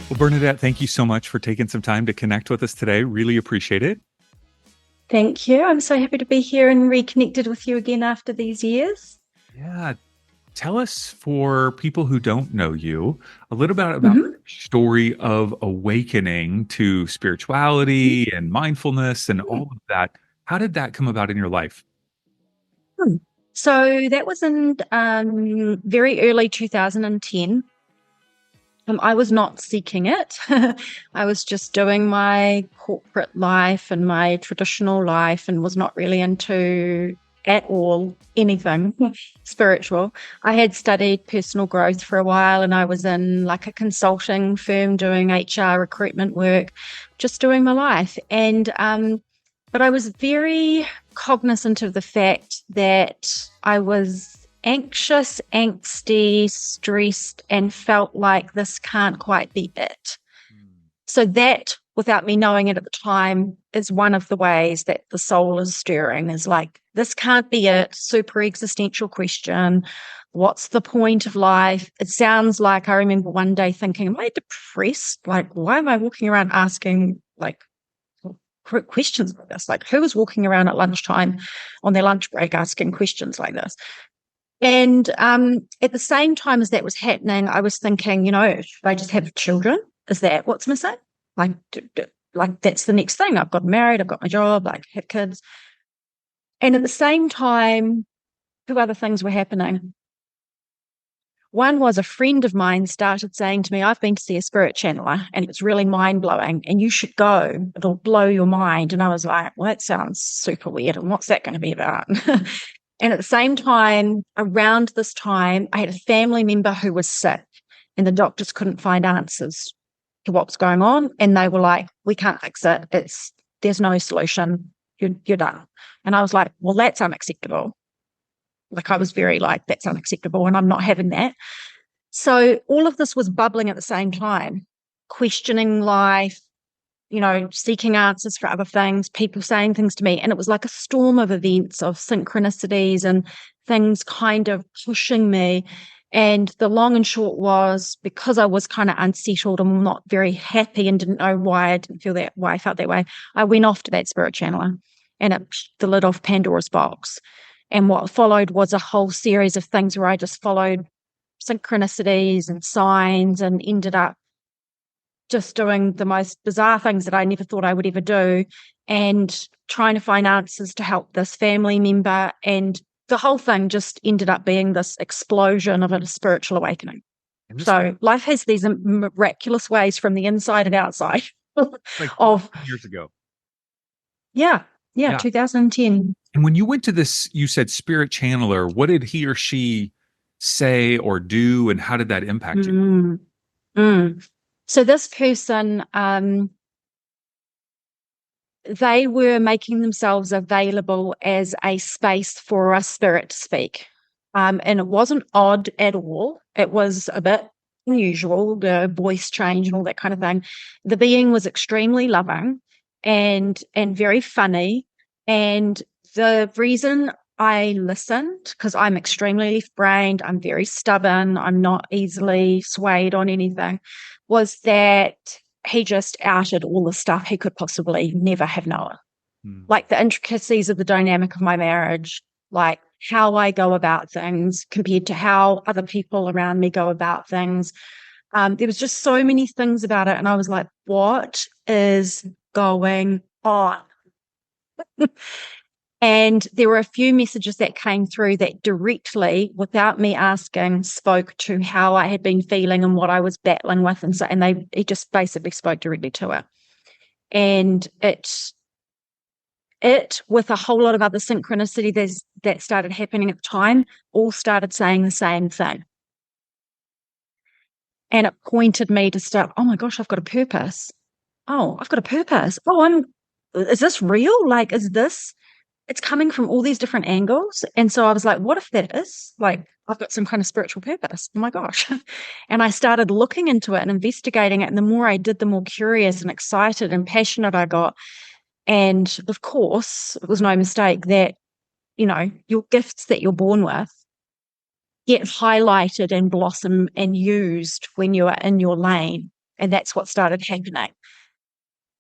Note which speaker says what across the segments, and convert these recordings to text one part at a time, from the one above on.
Speaker 1: Well, Bernadette, thank you so much for taking some time to connect with us today. Really appreciate it.
Speaker 2: Thank you. I'm so happy to be here and reconnected with you again after these years.
Speaker 1: Yeah. Tell us, for people who don't know you, a little bit about
Speaker 2: Mhm.
Speaker 1: your story of awakening to spirituality and mindfulness and all of that. How did that come about in your life?
Speaker 2: Hmm. So that was in very early 2010. I was not seeking it. I was just doing my corporate life and my traditional life and was not really into at all anything spiritual. I had studied personal growth for a while and I was in like a consulting firm doing HR recruitment work, just doing my life. But I was very cognizant of the fact that I was anxious, angsty, stressed, and felt like this can't quite be it. So that, without me knowing it at the time, is one of the ways that the soul is stirring, is like, this can't be it, super existential question. What's the point of life? It sounds like, I remember one day thinking, am I depressed? Like, why am I walking around asking like questions like this? Like, who was walking around at lunchtime on their lunch break asking questions like this? And at the same time as that was happening, I was thinking, should I just have children? Is that what's missing? Like, like that's the next thing. I've got married, I've got my job, like have kids. And at the same time, two other things were happening. One was a friend of mine started saying to me, I've been to see a spirit channeler and it's really mind blowing and you should go. It'll blow your mind. And I was like, well, that sounds super weird. And what's that going to be about? And at the same time, around this time, I had a family member who was sick and the doctors couldn't find answers to what was going on. And they were like, we can't fix it. There's no solution. You're done. And I was like, well, that's unacceptable. Like I was very like, that's unacceptable and I'm not having that. So all of this was bubbling at the same time, questioning life, seeking answers for other things, people saying things to me. And it was like a storm of events, of synchronicities and things kind of pushing me. And the long and short was, because I was kind of unsettled and not very happy and didn't know why I didn't feel that, why I felt that way, I went off to that spirit channeler and it pushed the lid off Pandora's box. And what followed was a whole series of things where I just followed synchronicities and signs and ended up just doing the most bizarre things that I never thought I would ever do and trying to find answers to help this family member. And the whole thing just ended up being this explosion of a spiritual awakening.
Speaker 1: And this
Speaker 2: So life has these miraculous ways from the inside and outside
Speaker 1: like
Speaker 2: of,
Speaker 1: 14 years ago.
Speaker 2: yeah,
Speaker 1: Yeah.
Speaker 2: 2010.
Speaker 1: And when you went to this, you said spirit channeler, what did he or she say or do, and how did that impact you?
Speaker 2: Mm, mm. So this person, they were making themselves available as a space for a spirit to speak. And it wasn't odd at all. It was a bit unusual, the voice change and all that kind of thing. The being was extremely loving and very funny. And the reason I listened, because I'm extremely left-brained, I'm very stubborn, I'm not easily swayed on anything, was that he just outed all the stuff he could possibly never have known,
Speaker 1: Hmm.
Speaker 2: like the intricacies of the dynamic of my marriage, like how I go about things compared to how other people around me go about things. There was just so many things about it. And I was like, what is going on? And there were a few messages that came through that directly, without me asking, spoke to how I had been feeling and what I was battling with. He just basically spoke directly to it. And it with a whole lot of other synchronicity that started happening at the time, all started saying the same thing. And it pointed me to start, oh my gosh, I've got a purpose. Oh, I've got a purpose. Is this real? Like, it's coming from all these different angles. And so I was like, what if that is like, I've got some kind of spiritual purpose? Oh my gosh. And I started looking into it and investigating it. And the more I did, the more curious and excited and passionate I got. And of course, it was no mistake that, your gifts that you're born with get highlighted and blossom and used when you are in your lane. And that's what started happening.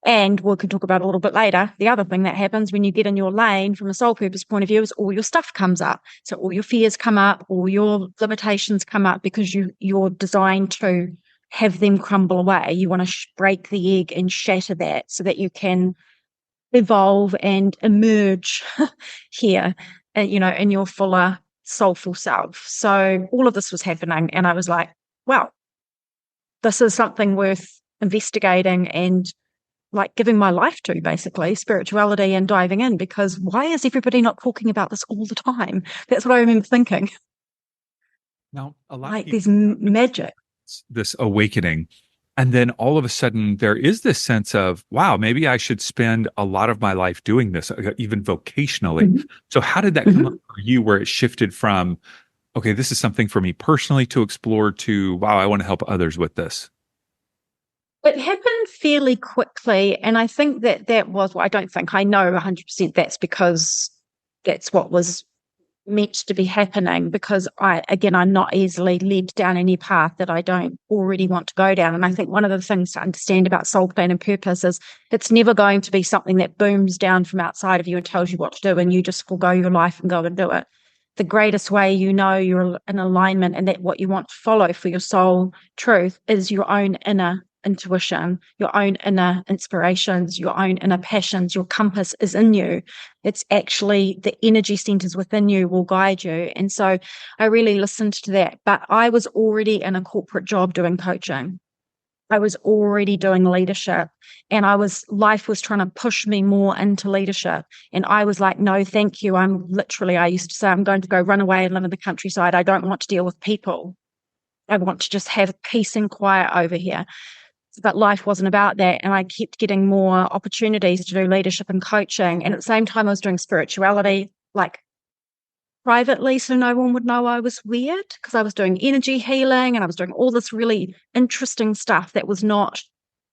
Speaker 2: And we can talk about a little bit later. The other thing that happens when you get in your lane from a soul purpose point of view is all your stuff comes up. So all your fears come up, all your limitations come up because you're designed to have them crumble away. You want to break the egg and shatter that so that you can evolve and emerge here, in your fuller soulful self. So all of this was happening. And I was like, wow, this is something worth investigating and like giving my life to, basically, spirituality and diving in, because why is everybody not talking about this all the time? That's what I remember thinking.
Speaker 1: Now, a lot of
Speaker 2: Like
Speaker 1: people
Speaker 2: there's magic.
Speaker 1: this awakening, and then all of a sudden there is this sense of, wow, maybe I should spend a lot of my life doing this, even vocationally.
Speaker 2: Mm-hmm.
Speaker 1: So how did that come up for you, where it shifted from, okay, this is something for me personally to explore, to, wow, I want to help others with this?
Speaker 2: It happened fairly quickly. And I think that was, well, I don't think, I know 100% that's because that's what was meant to be happening, because I'm not easily led down any path that I don't already want to go down. And I think one of the things to understand about soul plan and purpose is it's never going to be something that booms down from outside of you and tells you what to do and you just forgo your life and go and do it. The greatest way you're in alignment and that what you want to follow for your soul truth is your own inner intuition, your own inner inspirations, your own inner passions. Your compass is in you. It's actually the energy centers within you will guide you. And so I really listened to that. But I was already in a corporate job doing coaching. I was already doing leadership, and life was trying to push me more into leadership. And I was like, no, thank you. I used to say, I'm going to go run away and live in the countryside. I don't want to deal with people. I want to just have peace and quiet over here. But life wasn't about that. And I kept getting more opportunities to do leadership and coaching. And at the same time, I was doing spirituality, like privately, so no one would know I was weird, because I was doing energy healing and I was doing all this really interesting stuff that was not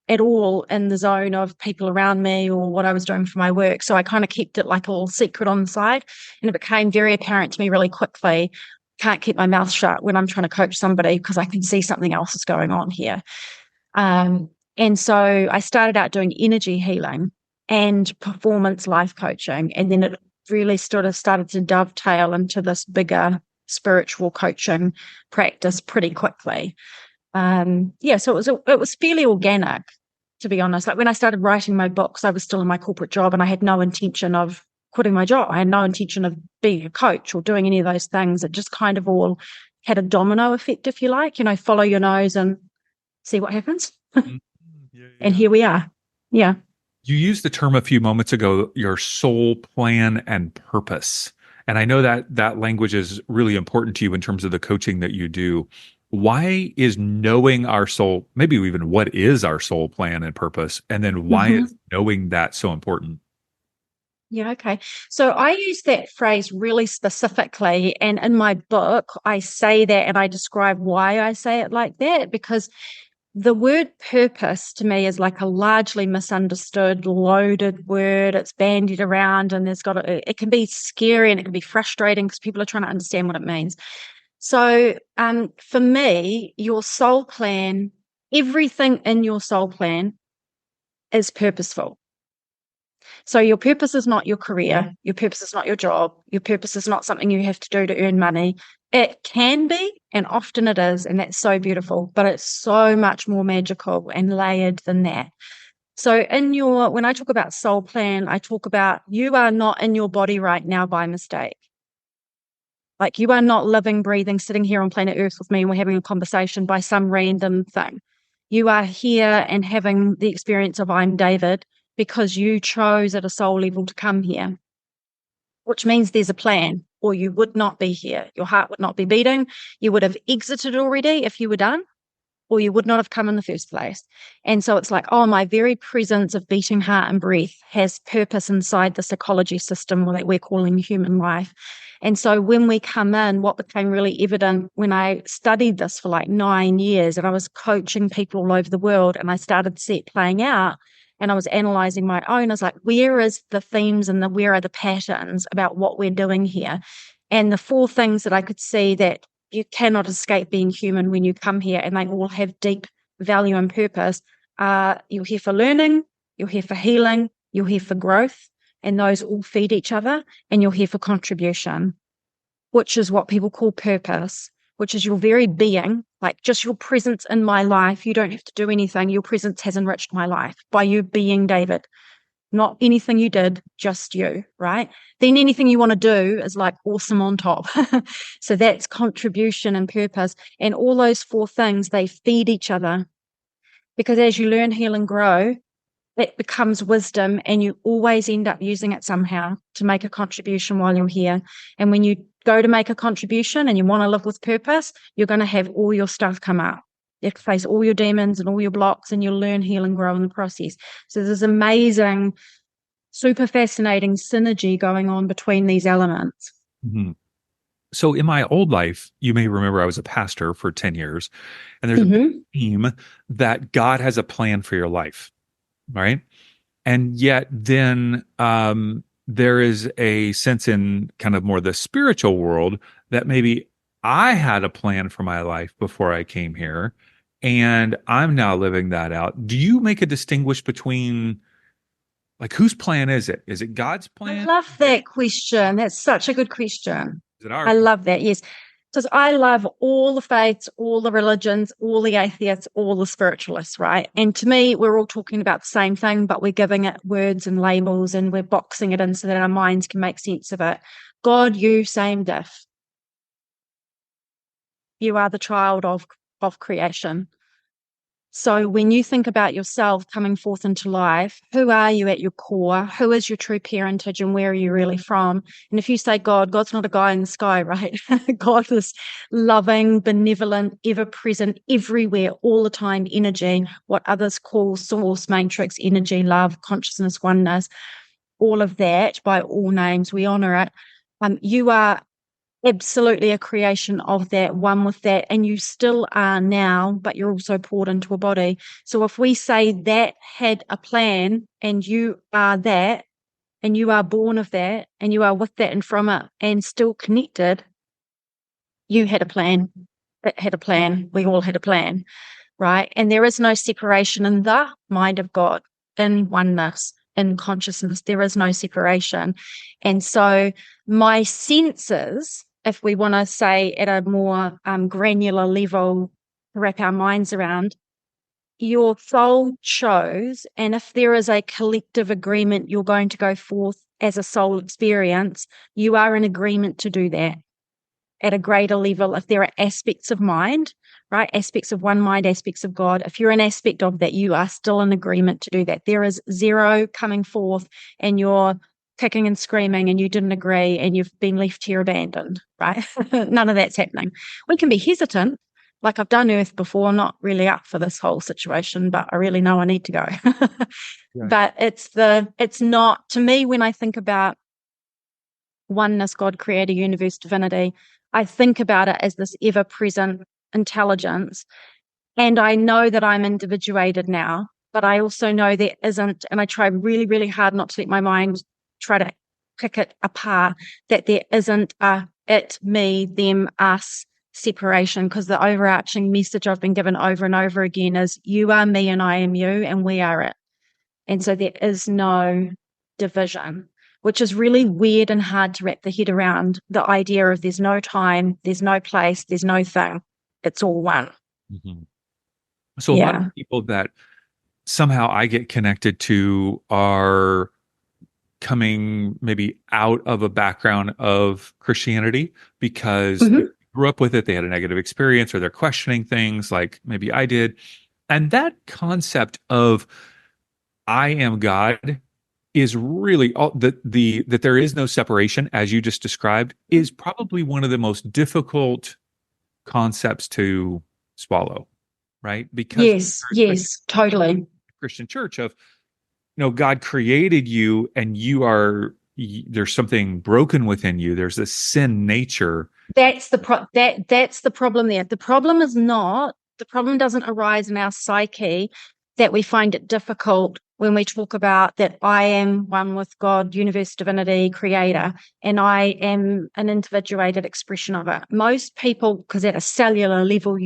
Speaker 2: at all in the zone of people around me or what I was doing for my work. So I kind of kept it like all secret on the side. And it became very apparent to me really quickly. Can't keep my mouth shut when I'm trying to coach somebody because I can see something else is going on here. And so I started out doing energy healing and performance life coaching. And then it really started to dovetail into this bigger spiritual coaching practice pretty quickly. So it was fairly organic, to be honest. Like when I started writing my books, I was still in my corporate job and I had no intention of quitting my job. I had no intention of being a coach or doing any of those things. It just kind of all had a domino effect, if you like, follow your nose and see what happens.
Speaker 1: Mhm. Yeah,
Speaker 2: And
Speaker 1: yeah.
Speaker 2: here we are. Yeah.
Speaker 1: You used the term a few moments ago, your soul plan and purpose. And I know that that language is really important to you in terms of the coaching that you do. Why is knowing our soul, maybe even what is our soul plan and purpose? And then why
Speaker 2: Mm-hmm.
Speaker 1: is knowing that so important?
Speaker 2: Yeah, okay. So I use that phrase really specifically. And in my book, I say that and I describe why I say it like that, because the word purpose to me is like a largely misunderstood, loaded word. It's bandied around and it can be scary and it can be frustrating because people are trying to understand what it means. So for me, your soul plan, everything in your soul plan is purposeful. So your purpose is not your career. Your purpose is not your job. Your purpose is not something you have to do to earn money. It can be, and often it is, and that's so beautiful, but it's so much more magical and layered than that. So when I talk about soul plan, I talk about you are not in your body right now by mistake. Like you are not living, breathing, sitting here on planet Earth with me and we're having a conversation by some random thing. You are here and having the experience of I'm David because you chose at a soul level to come here, which means there's a plan, or you would not be here. Your heart would not be beating. You would have exited already if you were done, or you would not have come in the first place. And so it's like, oh, my very presence of beating heart and breath has purpose inside this ecology system that we're calling human life. And so when we come in, what became really evident when I studied this for like 9 years and I was coaching people all over the world and I started to see it playing out and I was analyzing my own, I was like, where is the themes and where are the patterns about what we're doing here? And the 4 things that I could see that you cannot escape being human when you come here, and they all have deep value, and purpose are you're here for learning, you're here for healing, you're here for growth, and those all feed each other, and you're here for contribution, which is what people call purpose, which is your very being, like just your presence in my life. You don't have to do anything. Your presence has enriched my life by you being David. Not anything you did, just you, right? Then anything you want to do is like awesome on top. So that's contribution and purpose. And all those four things, they feed each other. Because as you learn, heal, and grow, it becomes wisdom, and you always end up using it somehow to make a contribution while you're here. And when you go to make a contribution and you want to live with purpose, you're going to have all your stuff come up. You have to face all your demons and all your blocks, and you'll learn, heal, and grow in the process. So there's amazing, super fascinating synergy going on between these elements.
Speaker 1: Mm-hmm. So in my old life, you may remember I was a pastor for 10 years, and there's a big theme that God has a plan for your life, right? And yet then there is a sense in kind of more the spiritual world that maybe I had a plan for my life before I came here, and I'm now living that out. Do you make a distinguish between, like, whose plan is it? Is it God's
Speaker 2: I
Speaker 1: plan?
Speaker 2: love that question. That's such a good question.
Speaker 1: Is it our
Speaker 2: I
Speaker 1: plan?
Speaker 2: love that. Yes. Because I love all the faiths, all the religions, all the atheists, all the spiritualists, right? And to me, we're all talking about the same thing, but we're giving it words and labels, and we're boxing it in so that our minds can make sense of it. God, you, same diff. You are the child of creation. So when you think about yourself coming forth into life, who are you at your core? Who is your true parentage, and where are you really from? And if you say God, God's not a guy in the sky, right? God is loving, benevolent, ever-present, everywhere, all the time energy, what others call source, matrix, energy, love, consciousness, oneness, all of that by all names. We honor it. You are absolutely a creation of that, one with that, and you still are now, but you're also poured into a body. So if we say that had a plan, and you are that, and you are born of that, and you are with that and from it, and still connected, you had a plan. It had a plan. We all had a plan, right? And there is no separation in the mind of God, in oneness, in consciousness. There is no separation. And so my senses, if we want to say at a more granular level, wrap our minds around, your soul chose, and if there is a collective agreement, you're going to go forth as a soul experience, you are in agreement to do that at a greater level. If there are aspects of mind, right, aspects of one mind, aspects of God, if you're an aspect of that, you are still in agreement to do that. There is zero coming forth and you're kicking and screaming and you didn't agree and you've been left here abandoned, right? None of that's happening. We can be hesitant, like I've done Earth before. I'm not really up for this whole situation, but I really know I need to go.
Speaker 1: Yeah.
Speaker 2: But it's not, to me, when I think about oneness, God, creator, universe, divinity, I think about it as this ever-present intelligence. And I know that I'm individuated now, but I also know there isn't, and I try really, really hard not to let my mind try to pick it apart, that there isn't a it, me, them, us separation, because the overarching message I've been given over and over again is you are me and I am you and we are it. And so there is no division, which is really weird and hard to wrap the head around, the idea of there's no time, there's no place, there's no thing. It's all one.
Speaker 1: Mm-hmm. So a lot
Speaker 2: Yeah.
Speaker 1: of people that somehow I get connected to are coming maybe out of a background of Christianity because they grew up with it, they had a negative experience, or they're questioning things like maybe I did. And that concept of I am God is really all that there is no separation, as you just described, is probably one of the most difficult concepts to swallow, right? Because
Speaker 2: Yes, totally.
Speaker 1: Christian church of, God created you and there's something broken within you. There's a sin nature.
Speaker 2: That's the problem there. The problem doesn't arise in our psyche that we find it difficult when we talk about that I am one with God, universe, divinity, creator, and I am an individuated expression of it. Most people, because at a cellular level,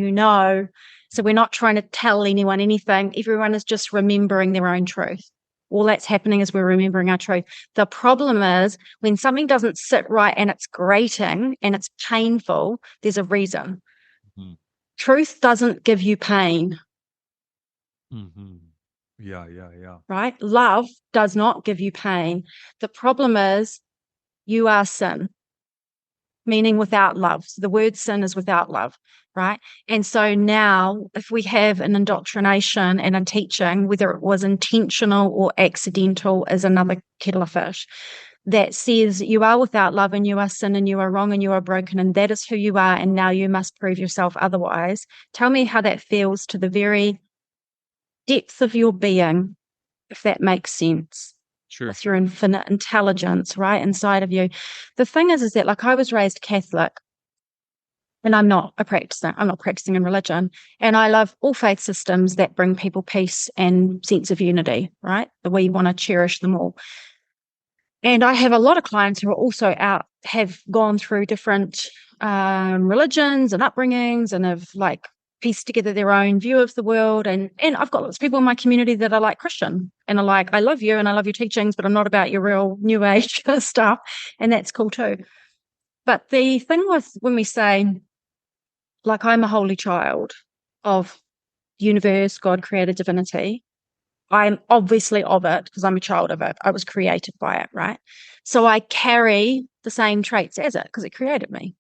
Speaker 2: So we're not trying to tell anyone anything. Everyone is just remembering their own truth. All that's happening is we're remembering our truth. The problem is when something doesn't sit right and it's grating and it's painful, there's a reason.
Speaker 1: Mm-hmm.
Speaker 2: Truth doesn't give you pain.
Speaker 1: Mm-hmm. Yeah, yeah, yeah.
Speaker 2: Right? Love does not give you pain. The problem is you are sin, meaning without love. So the word sin is without love, right? And so now, if we have an indoctrination and a teaching, whether it was intentional or accidental, is another kettle of fish, that says you are without love and you are sin and you are wrong and you are broken and that is who you are and now you must prove yourself otherwise. Tell me how that feels to the very depth of your being, if that makes sense.
Speaker 1: Sure.
Speaker 2: With your infinite intelligence right inside of you. The thing is that like I was raised Catholic and I'm not practicing in religion. And I love all faith systems that bring people peace and sense of unity, right? That we want to cherish them all. And I have a lot of clients who are also have gone through different religions and upbringings and have like pieced together their own view of the world. And I've got lots of people in my community that are like Christian and are like, I love you and I love your teachings, but I'm not about your real new age stuff. And that's cool too. But the thing with when we say, like, I'm a holy child of universe, God, creator, divinity, I'm obviously of it because I'm a child of it. I was created by it, right? So I carry the same traits as it because it created me.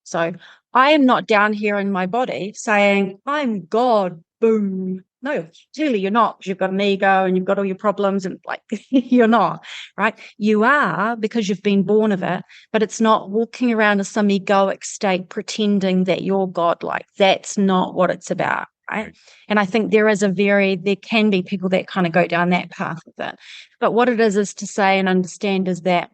Speaker 2: So I am not down here in my body saying, I'm God, boom. No, clearly you're not because you've got an ego and you've got all your problems and like you're not, right? You are because you've been born of it, but it's not walking around in some egoic state pretending that you're God-like. That's not what it's about. Right. And I think there can be people that kind of go down that path with it. But what it is to say and understand is that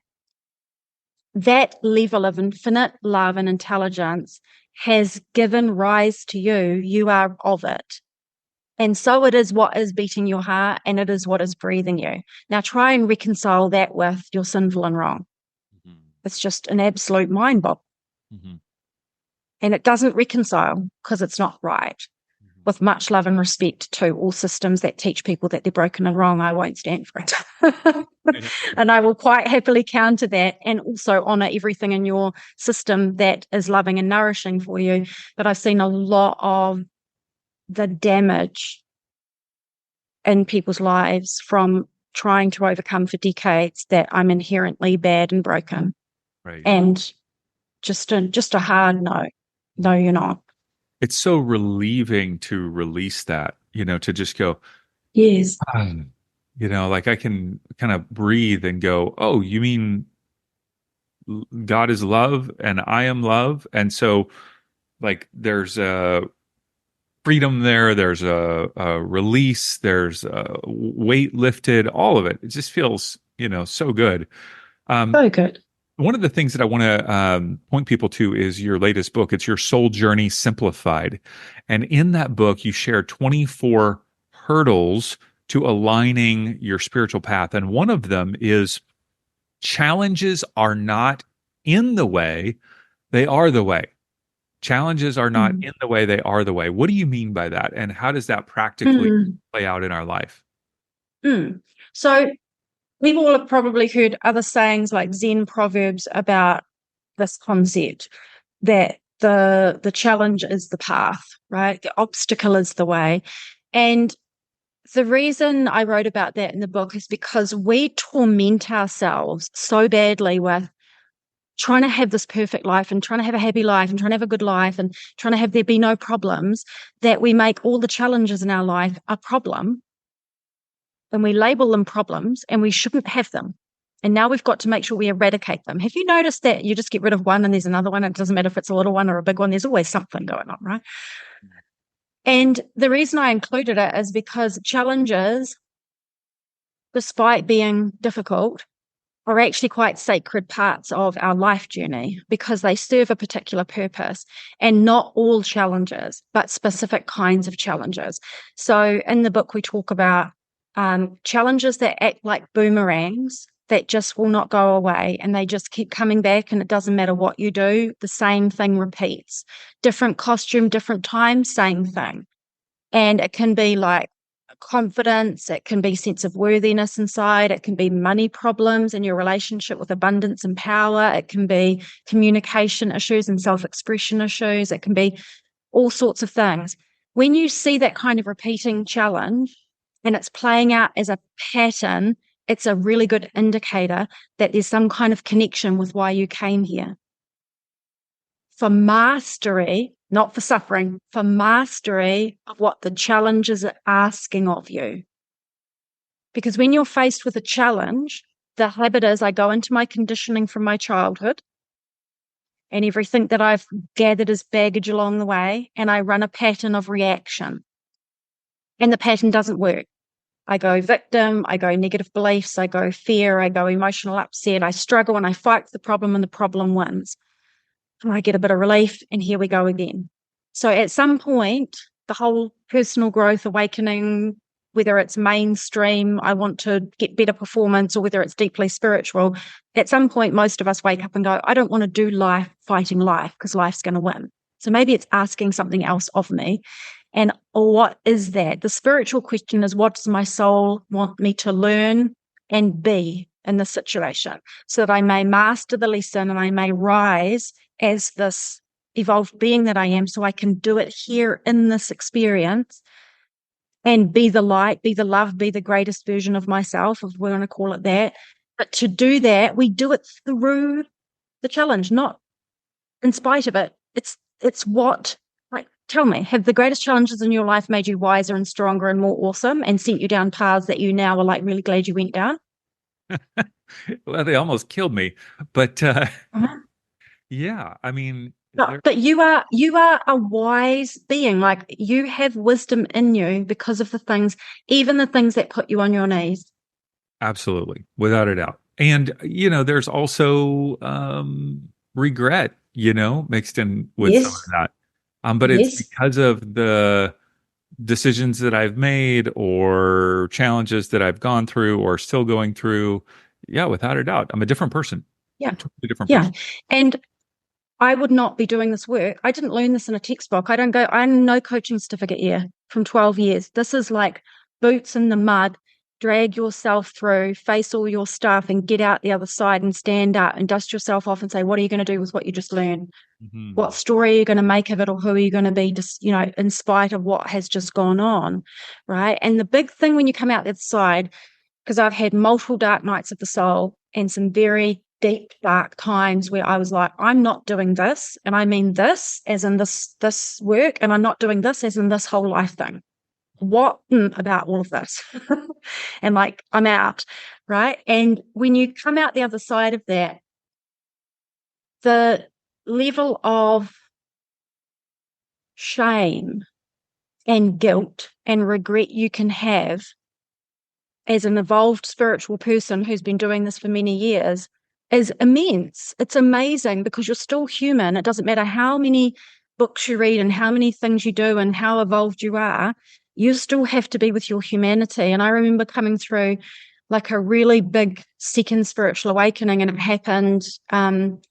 Speaker 2: level of infinite love and intelligence has given rise to you. You are of it. And so it is what is beating your heart and it is what is breathing you. Now try and reconcile that with your sinful and wrong.
Speaker 1: Mm-hmm.
Speaker 2: It's just an absolute mind bog.
Speaker 1: Mm-hmm.
Speaker 2: And it doesn't reconcile because it's not right. With much love and respect to all systems that teach people that they're broken and wrong, I won't stand for it. And I will quite happily counter that and also honor everything in your system that is loving and nourishing for you. But I've seen a lot of the damage in people's lives from trying to overcome for decades that I'm inherently bad and broken.
Speaker 1: Right.
Speaker 2: And just a hard no. No, you're not.
Speaker 1: It's so relieving to release that, to just go,
Speaker 2: Yes.
Speaker 1: like I can kind of breathe and go, oh, you mean God is love and I am love. And so like there's a freedom there, there's a release, there's a weight lifted, all of it. It just feels, so good.
Speaker 2: So good.
Speaker 1: One of the things that I want to point people to is your latest book. It's Your Soul Journey Simplified. And in that book, you share 24 hurdles to aligning your spiritual path. And one of them is challenges are not in the way, they are the way. Challenges are not in the way, they are the way. What do you mean by that? And how does that practically play out in our life?
Speaker 2: So we've all have probably heard other sayings like Zen proverbs about this concept that the challenge is the path, right? The obstacle is the way. And the reason I wrote about that in the book is because we torment ourselves so badly with trying to have this perfect life and trying to have a happy life and trying to have a good life and trying to have there be no problems that we make all the challenges in our life a problem. And we label them problems and we shouldn't have them. And now we've got to make sure we eradicate them. Have you noticed that you just get rid of one and there's another one? It doesn't matter if it's a little one or a big one. There's always something going on, right? And the reason I included it is because challenges, despite being difficult, are actually quite sacred parts of our life journey because they serve a particular purpose, and not all challenges, but specific kinds of challenges. So in the book, we talk about challenges that act like boomerangs that just will not go away and they just keep coming back, and it doesn't matter what you do, the same thing repeats. Different costume, different time, same thing. And it can be like confidence, it can be sense of worthiness inside, it can be money problems in your relationship with abundance and power, it can be communication issues and self-expression issues, it can be all sorts of things. When you see that kind of repeating challenge and it's playing out as a pattern, it's a really good indicator that there's some kind of connection with why you came here. For mastery, not for suffering, for mastery of what the challenges are asking of you. Because when you're faced with a challenge, the habit is I go into my conditioning from my childhood and everything that I've gathered as baggage along the way, and I run a pattern of reaction. And the pattern doesn't work. I go victim, I go negative beliefs, I go fear, I go emotional upset, I struggle and I fight the problem and the problem wins. And I get a bit of relief and here we go again. So at some point, the whole personal growth awakening, whether it's mainstream, I want to get better performance, or whether it's deeply spiritual, at some point, most of us wake up and go, I don't want to do life fighting life because life's going to win. So maybe it's asking something else of me. And what is that? The spiritual question is, what does my soul want me to learn and be in this situation so that I may master the lesson and I may rise as this evolved being that I am, so I can do it here in this experience and be the light, be the love, be the greatest version of myself, if we want to call it that. But to do that, we do it through the challenge, not in spite of it. It's what, like, tell me, have the greatest challenges in your life made you wiser and stronger and more awesome and sent you down paths that you now are like really glad you went down?
Speaker 1: Well, they almost killed me, but
Speaker 2: Mhm.
Speaker 1: yeah, I mean,
Speaker 2: No, but you are a wise being. Like, you have wisdom in you because of the things, even the things that put you on your knees.
Speaker 1: absolutely, without a doubt. And there's also regret, mixed in with some of
Speaker 2: Yes,
Speaker 1: that. But it's
Speaker 2: yes.
Speaker 1: because of the decisions that I've made or challenges that I've gone through or still going through. Yeah, without a doubt, I'm a different person,
Speaker 2: Yeah,
Speaker 1: totally different
Speaker 2: yeah.
Speaker 1: person.
Speaker 2: And I would not be doing this work. I didn't learn this in a textbook. I'm no coaching certificate here from 12 years. This is like boots in the mud, drag yourself through, face all your stuff and get out the other side and stand up and dust yourself off and say, what are you going to do with what you just learned?
Speaker 1: Hmm.
Speaker 2: What story are you going to make of it, or who are you going to be, just, in spite of what has just gone on, right? And the big thing when you come out the other side, because I've had multiple dark nights of the soul and some very deep, dark times where I was like, I'm not doing this. And I mean this as in this work, and I'm not doing this as in this whole life thing. What about all of this? And like, I'm out, right? And when you come out the other side of that, the level of shame and guilt and regret you can have as an evolved spiritual person who's been doing this for many years is immense. It's amazing because you're still human. It doesn't matter how many books you read and how many things you do and how evolved you are, you still have to be with your humanity. And I remember coming through like a really big second spiritual awakening, and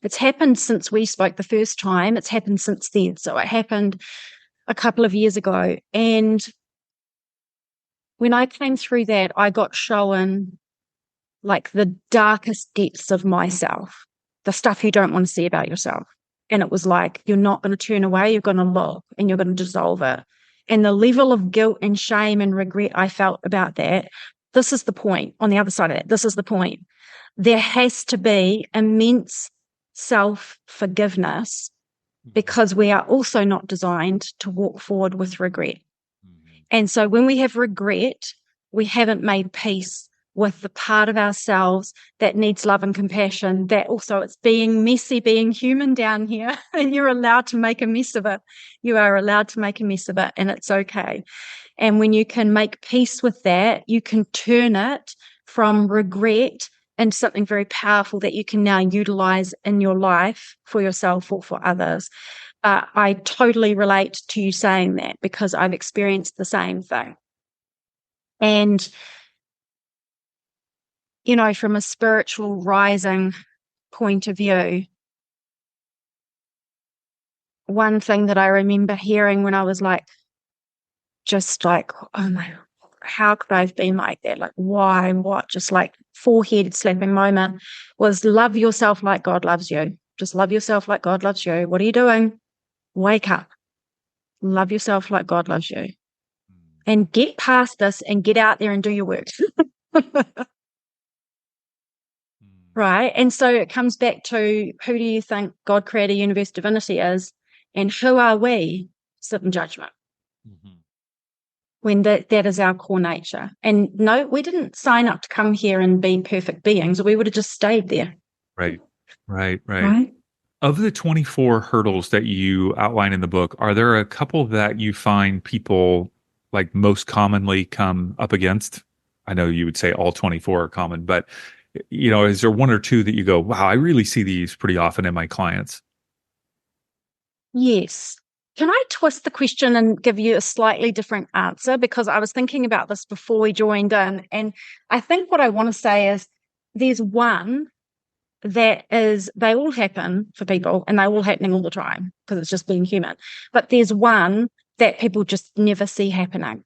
Speaker 2: it's happened since we spoke the first time. It's happened since then. So it happened a couple of years ago. And when I came through that, I got shown like the darkest depths of myself, the stuff you don't want to see about yourself. And it was like, you're not going to turn away, you're going to look and you're going to dissolve it. And the level of guilt and shame and regret I felt about that, this is the point on the other side of that. This is the point. There has to be immense self forgiveness because we are also not designed to walk forward with regret. And so when we have regret, we haven't made peace with the part of ourselves that needs love and compassion, that also it's being messy, being human down here, and you're allowed to make a mess of it. You are allowed to make a mess of it, and it's okay. And when you can make peace with that, you can turn it from regret into something very powerful that you can now utilize in your life for yourself or for others. I totally relate to you saying that because I've experienced the same thing. And, from a spiritual rising point of view, one thing that I remember hearing when I was like just like, oh my, how could I have been like that? Like, why? What? Just like forehead slapping moment was love yourself like God loves you. Just love yourself like God loves you. What are you doing? Wake up. Love yourself like God loves you. And get past this and get out there and do your work. Right. And so it comes back to, who do you think God, creator, universe, divinity is? And who are we? Sit in judgment.
Speaker 1: Mm-hmm.
Speaker 2: When that is our core nature. And no, we didn't sign up to come here and be perfect beings, or we would have just stayed there.
Speaker 1: Right. Right. Right.
Speaker 2: Right.
Speaker 1: Of the 24 hurdles that you outline in the book, are there a couple that you find people like most commonly come up against? I know you would say all 24 are common, but is there one or two that you go, wow, I really see these pretty often in my clients?
Speaker 2: Yes. Can I twist the question and give you a slightly different answer? Because I was thinking about this before we joined in. And I think what I want to say is there's one that is, they all happen for people and they're all happening all the time because it's just being human. But there's one that people just never see happening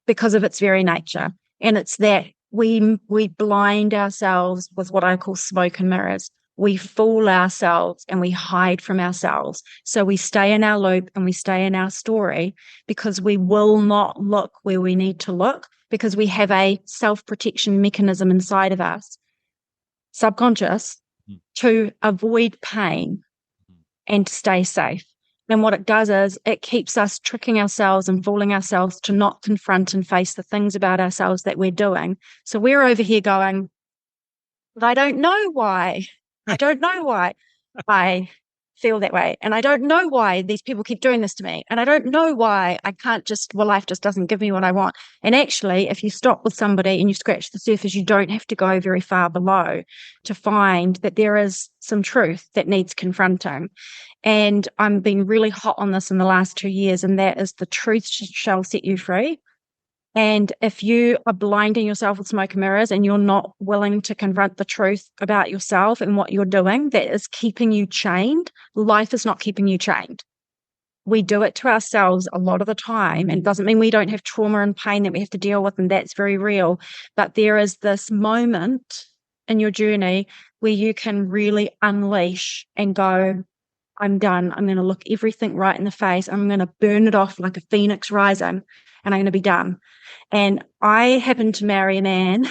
Speaker 2: because of its very nature. And it's that we blind ourselves with what I call smoke and mirrors. We fool ourselves and we hide from ourselves. So we stay in our loop and we stay in our story because we will not look where we need to look, because we have a self-protection mechanism inside of us, subconscious, to avoid pain and to stay safe. And what it does is it keeps us tricking ourselves and fooling ourselves to not confront and face the things about ourselves that we're doing. So we're over here going, but I don't know why. I don't know why I feel that way. And I don't know why these people keep doing this to me. And I don't know why I can't just, well, life just doesn't give me what I want. And actually, if you stop with somebody and you scratch the surface, you don't have to go very far below to find that there is some truth that needs confronting. And I'm being really hot on this in the last 2 years, and that is the truth shall set you free. And if you are blinding yourself with smoke and mirrors and you're not willing to confront the truth about yourself and what you're doing that is keeping you chained, life is not keeping you chained. We do it to ourselves a lot of the time. And it doesn't mean we don't have trauma and pain that we have to deal with, and that's very real. But there is this moment in your journey where you can really unleash and go, I'm done. I'm going to look everything right in the face. I'm going to burn it off like a phoenix rising, and I'm going to be done. And I happened to marry a man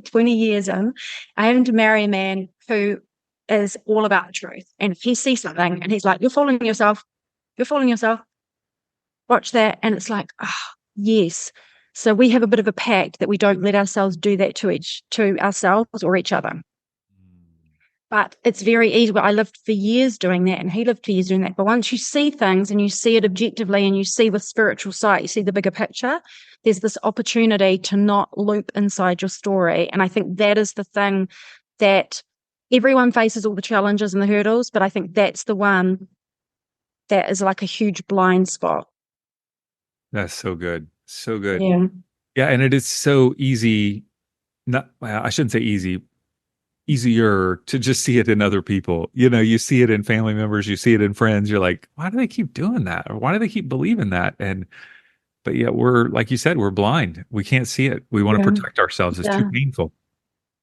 Speaker 2: 20 years in. I happened to marry a man who is all about the truth. And if he sees something and he's like, you're fooling yourself, watch that. And it's like, yes. So we have a bit of a pact that we don't let ourselves do that to ourselves or each other. But it's very easy. I lived for years doing that, and he lived for years doing that. But once you see things and you see it objectively and you see with spiritual sight, you see the bigger picture, there's this opportunity to not loop inside your story. And I think that is the thing that everyone faces, all the challenges and the hurdles, but I think that's the one that is like a huge blind spot.
Speaker 1: That's so good. So good.
Speaker 2: Yeah.
Speaker 1: Yeah. And it is so easy. Not, well, I shouldn't say easy, easier to just see it in other people. You see it in family members, you see it in friends. You're like, why do they keep doing that? Or why do they keep believing that? But yet we're, like you said, we're blind. We can't see it. We want to
Speaker 2: Yeah.
Speaker 1: protect ourselves. It's too
Speaker 2: Yeah.
Speaker 1: painful.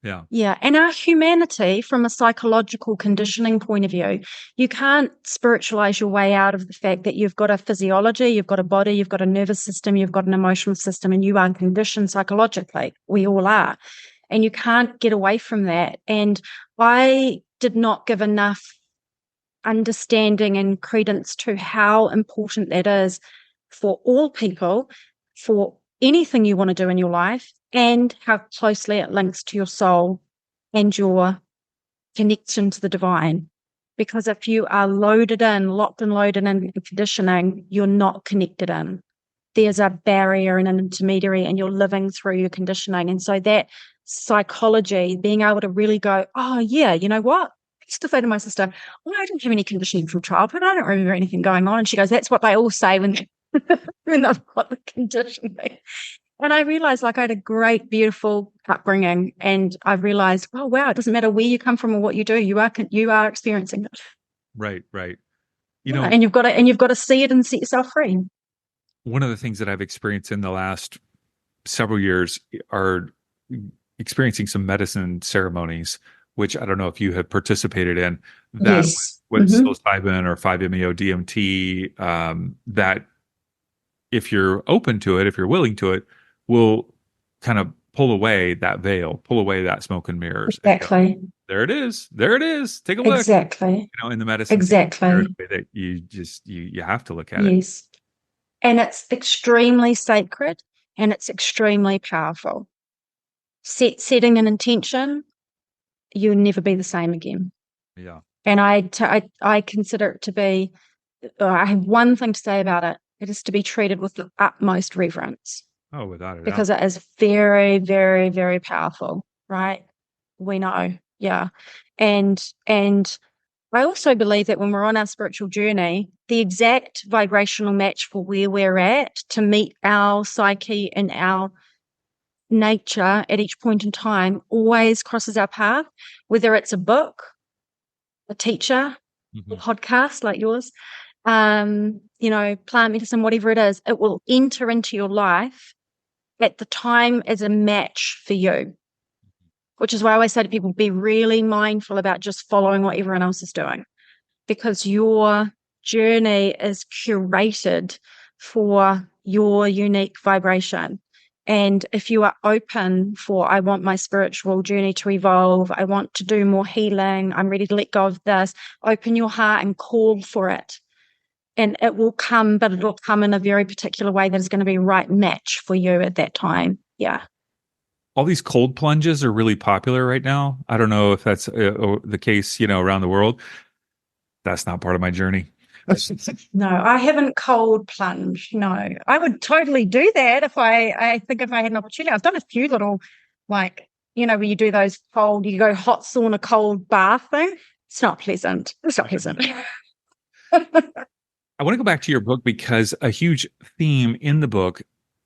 Speaker 1: Yeah.
Speaker 2: Yeah. And our humanity, from a psychological conditioning point of view, you can't spiritualize your way out of the fact that you've got a physiology, you've got a body, you've got a nervous system, you've got an emotional system, and you are conditioned psychologically. We all are. And you can't get away from that. And I did not give enough understanding and credence to how important that is for all people, for anything you want to do in your life, and how closely it links to your soul and your connection to the divine. Because if you are locked and loaded in conditioning, you're not connected in. There's a barrier and an intermediary, and you're living through your conditioning. And so that psychology, being able to really go, oh yeah, you know what? I used to say to my sister, well, I didn't have any conditioning from childhood. I don't remember anything going on. And she goes, that's what they all say when they've got the conditioning. And I realized, like, I had a great, beautiful upbringing, and I realized, oh wow, it doesn't matter where you come from or what you do, you are experiencing it.
Speaker 1: Right. Right.
Speaker 2: Yeah, and you've got to see it and set yourself free.
Speaker 1: one of the things that I've experienced in the last several years are experiencing some medicine ceremonies, which I don't know if you have participated in, that
Speaker 2: Yes.
Speaker 1: with psilocybin or 5-MeO DMT, that if you're open to it, if you're willing to it, will kind of pull away that veil, pull away that smoke and mirrors, and go,
Speaker 2: Exactly.
Speaker 1: there it is, there it is. Take a look.
Speaker 2: Exactly.
Speaker 1: In the medicine field, there's
Speaker 2: Exactly.
Speaker 1: a way that you have to look at it.
Speaker 2: Yes. And it's extremely sacred and it's extremely powerful. Setting an intention, you'll never be the same again.
Speaker 1: Yeah.
Speaker 2: And I consider it to be, I have one thing to say about it. It is to be treated with the utmost reverence
Speaker 1: Oh, without a doubt.
Speaker 2: because it is very, very, very powerful, right? We know. Yeah. And I also believe that when we're on our spiritual journey, the exact vibrational match for where we're at to meet our psyche and our nature at each point in time always crosses our path, whether it's a book, a teacher, a
Speaker 1: Mhm.
Speaker 2: podcast like yours, plant medicine, whatever it is, it will enter into your life at the time as a match for you, which is why I always say to people, be really mindful about just following what everyone else is doing, because your journey is curated for your unique vibration. And if you are open for, I want my spiritual journey to evolve, I want to do more healing, I'm ready to let go of this, open your heart and call for it. And it will come, but it will come in a very particular way that is going to be a right match for you at that time. Yeah.
Speaker 1: All these cold plunges are really popular right now. I don't know if that's the case, around the world. That's not part of my journey.
Speaker 2: No, I haven't cold plunged. No, I would totally do that I think if I had an opportunity. I've done a few little, like, where you do those cold, you go hot sauna, cold bath thing. It's not pleasant. It's not pleasant.
Speaker 1: I want to go back to your book because a huge theme in the book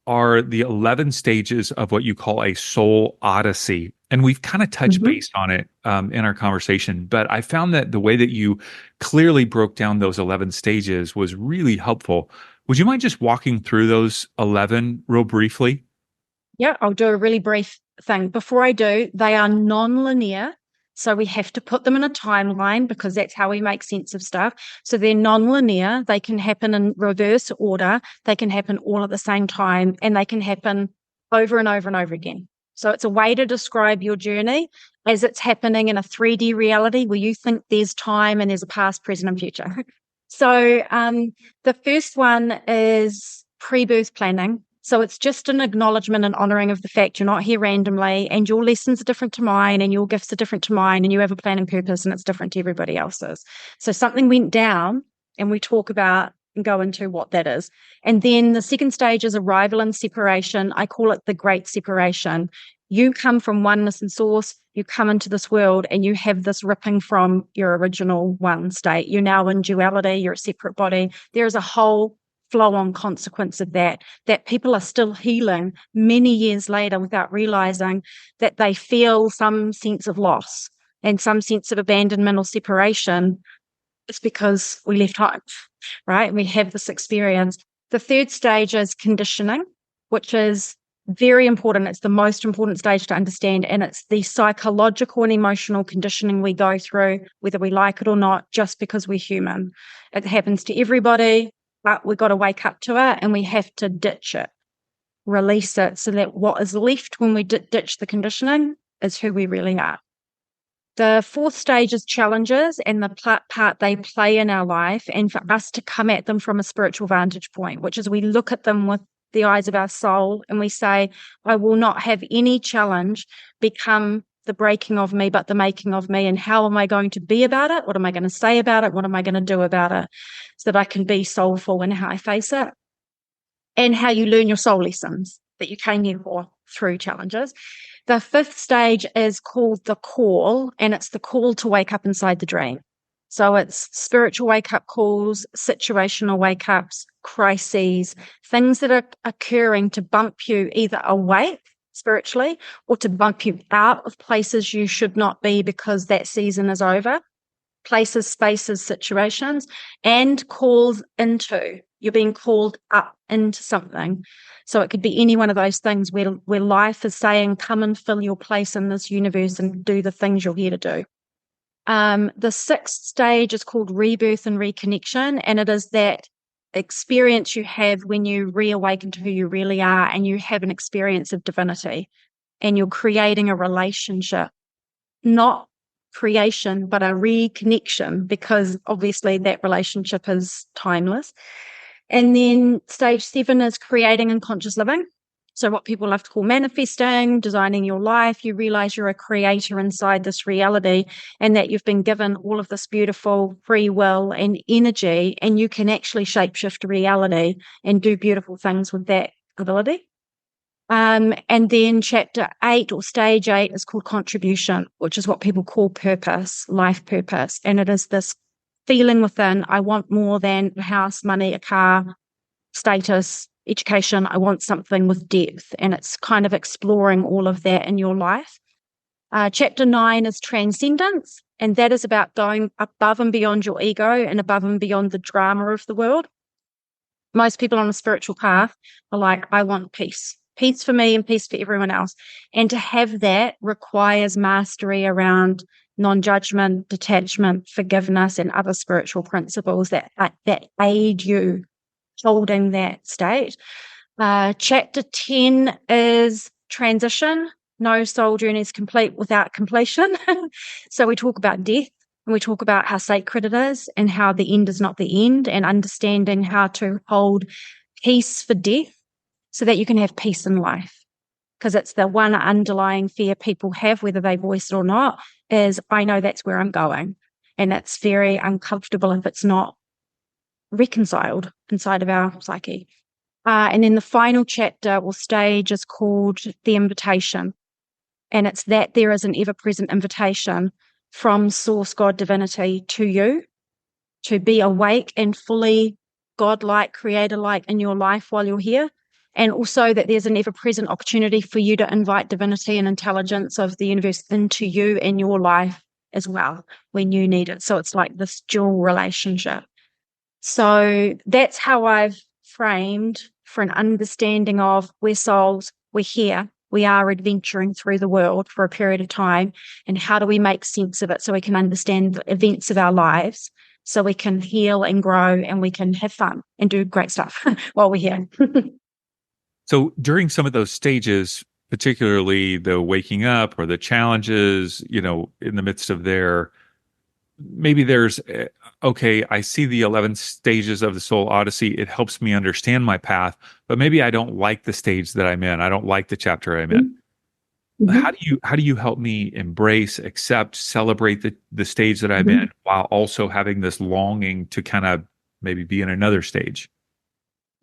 Speaker 1: are the 11 stages of what you call a soul odyssey. And we've kind of touched
Speaker 2: Mhm.
Speaker 1: base on it in our conversation, but I found that the way that you clearly broke down those 11 stages was really helpful. Would you mind just walking through those 11 real briefly?
Speaker 2: Yeah, I'll do a really brief thing. Before I do, they are non-linear. So we have to put them in a timeline because that's how we make sense of stuff. So they're non-linear. They can happen in reverse order. They can happen all at the same time, and they can happen over and over and over again. So it's a way to describe your journey as it's happening in a 3D reality where you think there's time and there's a past, present, and future. So the first one is pre-birth planning. So it's just an acknowledgement and honoring of the fact you're not here randomly, and your lessons are different to mine and your gifts are different to mine, and you have a plan and purpose and it's different to everybody else's. So something went down and we talk about and go into what that is. And then the second stage is arrival and separation. I call it the great separation. You come from oneness and source, you come into this world and you have this ripping from your original one state. You're now in duality, you're a separate body. There is a whole flow-on consequence of that people are still healing many years later without realizing that they feel some sense of loss and some sense of abandonment or separation. It's because we left home, right? We have this experience. The third stage is conditioning, which is very important. It's the most important stage to understand, and it's the psychological and emotional conditioning we go through, whether we like it or not, just because we're human. It happens to everybody, but we've got to wake up to it and we have to ditch it, release it, so that what is left when we ditch the conditioning is who we really are. The fourth stage is challenges and the part they play in our life, and for us to come at them from a spiritual vantage point, which is we look at them with the eyes of our soul and we say, I will not have any challenge become the breaking of me, but the making of me. And how am I going to be about it? What am I going to say about it? What am I going to do about it? So that I can be soulful in how I face it, and how you learn your soul lessons that you came here for through challenges. The fifth stage is called the call, and it's the call to wake up inside the dream. So it's spiritual wake-up calls, situational wake-ups, crises, things that are occurring to bump you either awake spiritually or to bump you out of places you should not be because that season is over, places, spaces, situations, and calls into You're being called up into something. So it could be any one of those things where life is saying, come and fill your place in this universe and do the things you're here to do. The sixth stage is called rebirth and reconnection, and it is that experience you have when you reawaken to who you really are and you have an experience of divinity and you're creating a relationship, not creation, but a reconnection, because obviously that relationship is timeless. And then stage 7 is creating and conscious living. So what people love to call manifesting, designing your life. You realize you're a creator inside this reality and that you've been given all of this beautiful free will and energy, and you can actually shapeshift reality and do beautiful things with that ability. And then chapter 8 or stage 8 is called contribution, which is what people call purpose, life purpose. And it is this feeling within, I want more than a house, money, a car, status, education. I want something with depth. And it's kind of exploring all of that in your life. Chapter 9 is transcendence. And that is about going above and beyond your ego and above and beyond the drama of the world. Most people on a spiritual path are like, I want peace. Peace for me and peace for everyone else. And to have that requires mastery around non-judgment, detachment, forgiveness, and other spiritual principles that aid you holding that state. Chapter 10 is transition. No soul journey is complete without completion. So we talk about death, and we talk about how sacred it is and how the end is not the end, and understanding how to hold peace for death so that you can have peace in life. Because it's the one underlying fear people have, whether they voice it or not, is I know that's where I'm going. And it's very uncomfortable if it's not reconciled inside of our psyche. And then the final chapter or stage is called the invitation. And it's that there is an ever-present invitation from Source God Divinity to you to be awake and fully God-like, creator-like in your life while you're here. And also that there's an ever-present opportunity for you to invite divinity and intelligence of the universe into you and your life as well when you need it. So it's like this dual relationship. So that's how I've framed for an understanding of we're souls, we're here, we are adventuring through the world for a period of time, and how do we make sense of it so we can understand the events of our lives, so we can heal and grow and we can have fun and do great stuff while we're here.
Speaker 1: So during some of those stages, particularly the waking up or the challenges, in the midst of maybe there's, okay, I see the 11 stages of the soul odyssey. It helps me understand my path, but maybe I don't like the stage that I'm in. I don't like the chapter I'm in.
Speaker 2: Mm-hmm.
Speaker 1: How do you help me embrace, accept, celebrate the stage that I'm
Speaker 2: Mm-hmm.
Speaker 1: in, while also having this longing to kind of maybe be in another stage?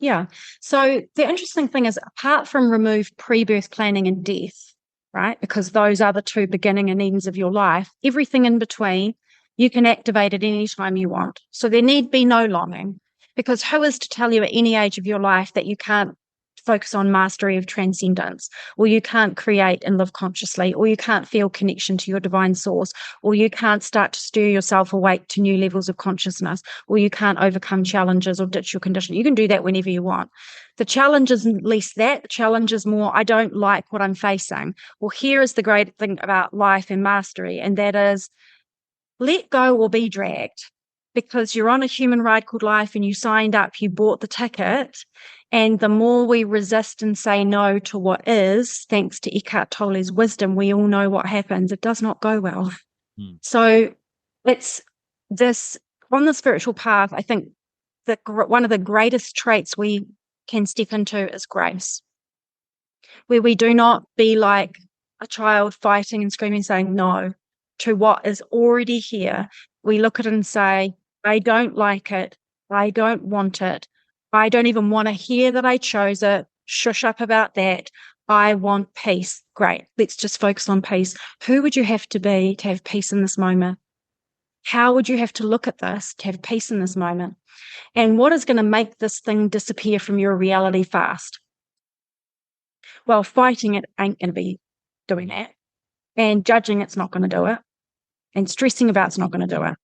Speaker 2: Yeah. So the interesting thing is, apart from remove pre-birth planning and death, right? Because those are the two beginning and ends of your life, everything in between, you can activate at any time you want. So there need be no longing, because who is to tell you at any age of your life that you can't focus on mastery of transcendence, or you can't create and live consciously, or you can't feel connection to your divine source, or you can't start to stir yourself awake to new levels of consciousness, or you can't overcome challenges or ditch your condition. You can do that whenever you want. The challenge isn't less that. The challenge is more, I don't like what I'm facing. Well, here is the great thing about life and mastery, and that is let go or be dragged, because you're on a human ride called life and you signed up, you bought the ticket. And the more we resist and say no to what is, thanks to Eckhart Tolle's wisdom, we all know what happens. It does not go well. So it's this, on the spiritual path, I think that one of the greatest traits we can step into is grace, where we do not be like a child fighting and screaming, saying no to what is already here. We look at it and say, I don't like it. I don't want it. I don't even want to hear that I chose it. Shush up about that. I want peace. Great. Let's just focus on peace. Who would you have to be to have peace in this moment? How would you have to look at this to have peace in this moment? And what is going to make this thing disappear from your reality fast? Well, fighting it ain't going to be doing that. And judging it's not going to do it. And stressing about it's not going to do it.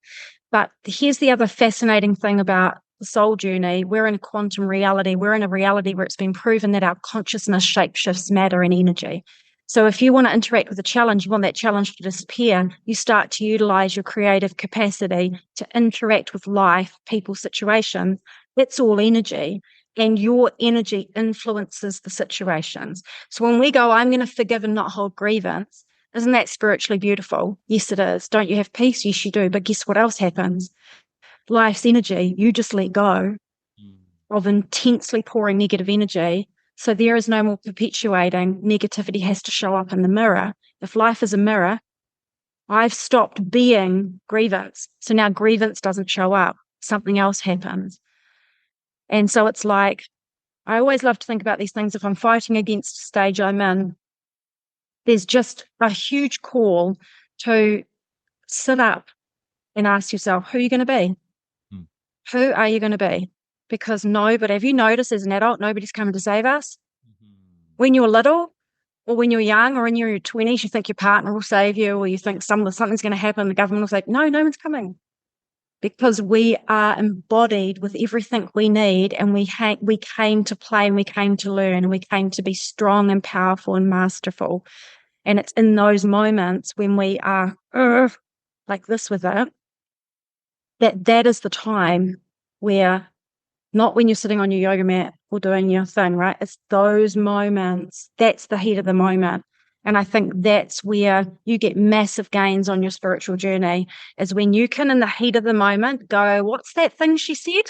Speaker 2: But here's the other fascinating thing about the soul journey, we're in a quantum reality. We're in a reality where it's been proven that our consciousness shapeshifts matter and energy. So if you want to interact with a challenge, you want that challenge to disappear, you start to utilize your creative capacity to interact with life, people, situations. That's all energy. And your energy influences the situations. So when we go, I'm going to forgive and not hold grievance, isn't that spiritually beautiful? Yes, it is. Don't you have peace? Yes, you do. But guess what else happens? Life's energy, you just let go of intensely pouring negative energy. So there is no more perpetuating. Negativity has to show up in the mirror. If life is a mirror, I've stopped being grievance. So now grievance doesn't show up. Something else happens. And so it's like, I always love to think about these things. If I'm fighting against a stage I'm in, there's just a huge call to sit up and ask yourself, who are you going to be?
Speaker 1: Mm.
Speaker 2: Who are you going to be? Because but have you noticed as an adult, nobody's coming to save us? When you're little or when you're young or in your 20s, you think your partner will save you, or you think something's going to happen. The government will say, no one's coming. Because we are embodied with everything we need, and we came to play, and we came to learn, and we came to be strong and powerful and masterful. And it's in those moments when we are like this with it, that is the time where, not when you're sitting on your yoga mat or doing your thing, right? It's those moments. That's the heat of the moment. And I think that's where you get massive gains on your spiritual journey, is when you can, in the heat of the moment, go, what's that thing she said?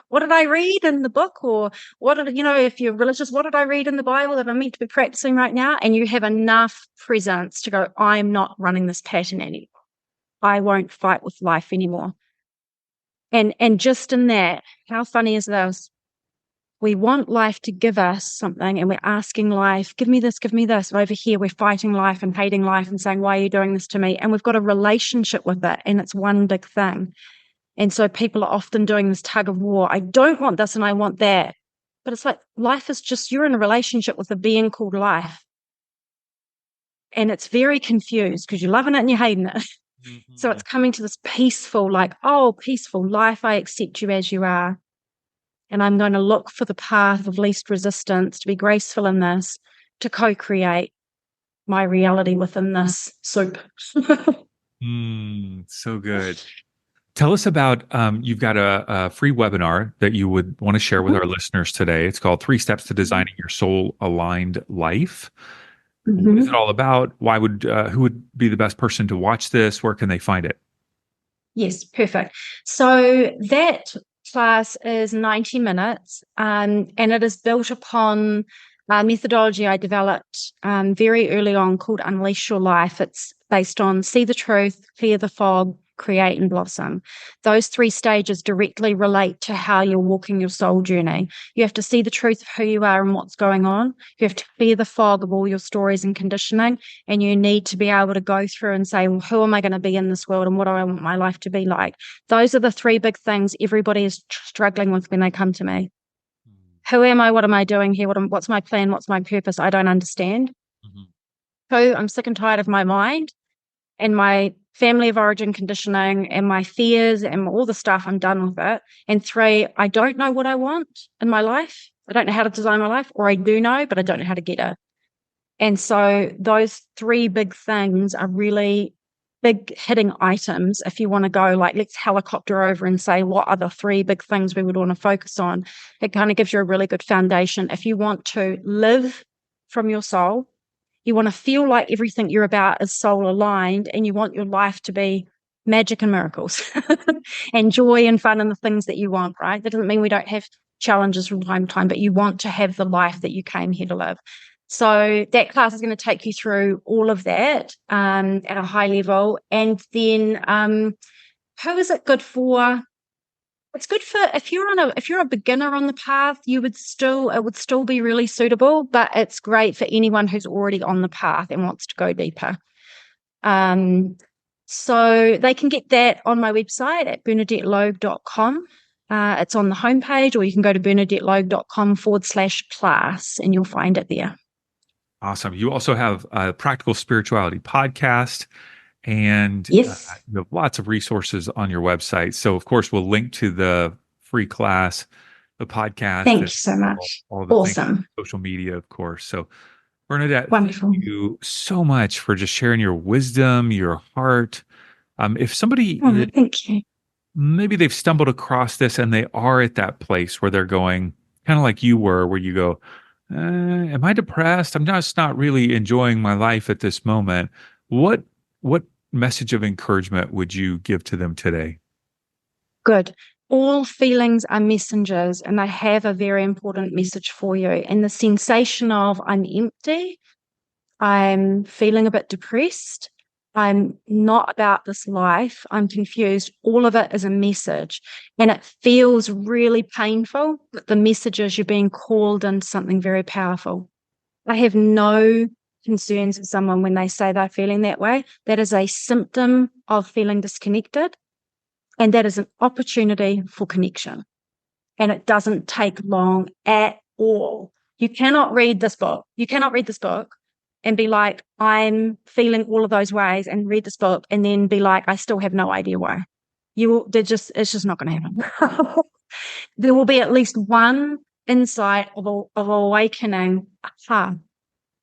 Speaker 2: What did I read in the book? Or if you're religious, what did I read in the Bible that I'm meant to be practicing right now? And you have enough presence to go, I'm not running this pattern anymore. I won't fight with life anymore. And just in that, how funny is this? We want life to give us something, and we're asking life, give me this, give me this. And over here, we're fighting life and hating life and saying, why are you doing this to me? And we've got a relationship with it, and it's one big thing. And so people are often doing this tug of war. I don't want this and I want that. But it's like, life is just, you're in a relationship with a being called life. And it's very confused because you're loving it and you're hating it. Mm-hmm. So it's coming to this peaceful, peaceful life. I accept you as you are. And I'm going to look for the path of least resistance, to be graceful in this, to co-create my reality within this soup.
Speaker 1: So good. Tell us about, you've got a free webinar that you would want to share with our listeners today. It's called 3 Steps to Designing Your Soul Aligned Life. What is it all about? Who would be the best person to watch this? Where can they find it?
Speaker 2: Yes, perfect. So that class is 90 minutes, and it is built upon a methodology I developed very early on called Unleash Your Life. It's based on see the truth, clear the fog, create and blossom. Those 3 stages directly relate to how you're walking your soul journey. You have to see the truth of who you are and what's going on. You have to clear the fog of all your stories and conditioning, and you need to be able to go through and say, well, who am I going to be in this world, and what do I want my life to be like? Those are the 3 big things everybody is struggling with when they come to me. Who am I? What am I doing here? What's my plan? What's my purpose? I don't understand. Mm-hmm. 2, I'm sick and tired of my mind and my family of origin conditioning and my fears and all the stuff. I'm done with it. And 3, I don't know what I want in my life. I don't know how to design my life, or I do know, but I don't know how to get it. And so those 3 big things are really big hitting items. If you want to go let's helicopter over and say, what are the 3 big things we would want to focus on? It kind of gives you a really good foundation. If you want to live from your soul, you want to feel like everything you're about is soul aligned, and you want your life to be magic and miracles and joy and fun and the things that you want, right? That doesn't mean we don't have challenges from time to time, but you want to have the life that you came here to live. So that class is going to take you through all of that at a high level. And then who is it good for? It's good for if you're a beginner on the path, it would still be really suitable, but it's great for anyone who's already on the path and wants to go deeper. So they can get that on my website at bernadettelogue.com. It's on the homepage, or you can go to bernadettelogue.com/class and you'll find it there.
Speaker 1: Awesome. You also have a practical spirituality podcast, and
Speaker 2: yes,
Speaker 1: you have lots of resources on your website. So, of course, we'll link to the free class, the podcast,
Speaker 2: Thank you
Speaker 1: and
Speaker 2: so much.
Speaker 1: all the things,
Speaker 2: Awesome.
Speaker 1: social media, of course. So, Bernadette, thank
Speaker 2: Wonderful.
Speaker 1: you so much for just sharing your wisdom, your heart. If somebody
Speaker 2: Oh, thank you.
Speaker 1: maybe they've stumbled across this and they are at that place where they're going, kind of like you were, where you go, am I depressed? I'm just not really enjoying my life at this moment. What message of encouragement would you give to them today?
Speaker 2: Good. All feelings are messengers, and they have a very important message for you. And the sensation of I'm empty, I'm feeling a bit depressed, I'm not about this life, I'm confused. All of it is a message. And it feels really painful, but the message is you're being called into something very powerful. I have no concerns with someone when they say they're feeling that way. That is a symptom of feeling disconnected, and that is an opportunity for connection. And it doesn't take long at all. You cannot read this book. You cannot read this book and be like, I'm feeling all of those ways, and read this book and then be like, I still have no idea why. It's just not going to happen. There will be at least one insight of awakening. Aha,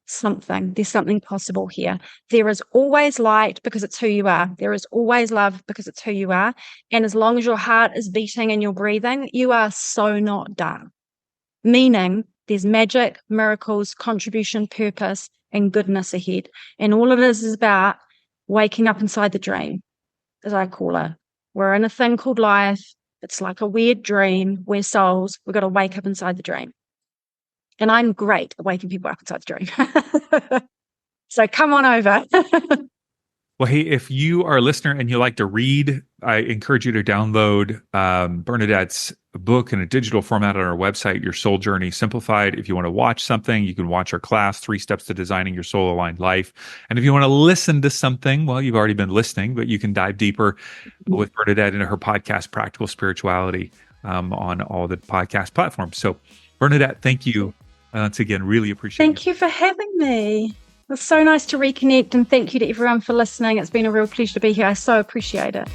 Speaker 2: there's something possible here. There is always light because it's who you are. There is always love because it's who you are. And as long as your heart is beating and you're breathing, you are so not done. Meaning there's magic, miracles, contribution, purpose, and goodness ahead. And all it is about waking up inside the dream, as I call it. We're in a thing called life. It's like a weird dream. We're souls. We've got to wake up inside the dream. And I'm great at waking people up inside the dream. So come on over.
Speaker 1: Well, hey, if you are a listener and you like to read, I encourage you to download Bernadette's book in a digital format on our website, Your Soul Journey Simplified. If you want to watch something, you can watch our class, 3 Steps to Designing Your Soul Aligned Life. And if you want to listen to something, well, you've already been listening, but you can dive deeper with Bernadette into her podcast, Practical Spirituality, on all the podcast platforms. So, Bernadette, thank you once again. Really appreciate it.
Speaker 2: Thank you for having me. It's so nice to reconnect, and thank you to everyone for listening. It's been a real pleasure to be here. I so appreciate it.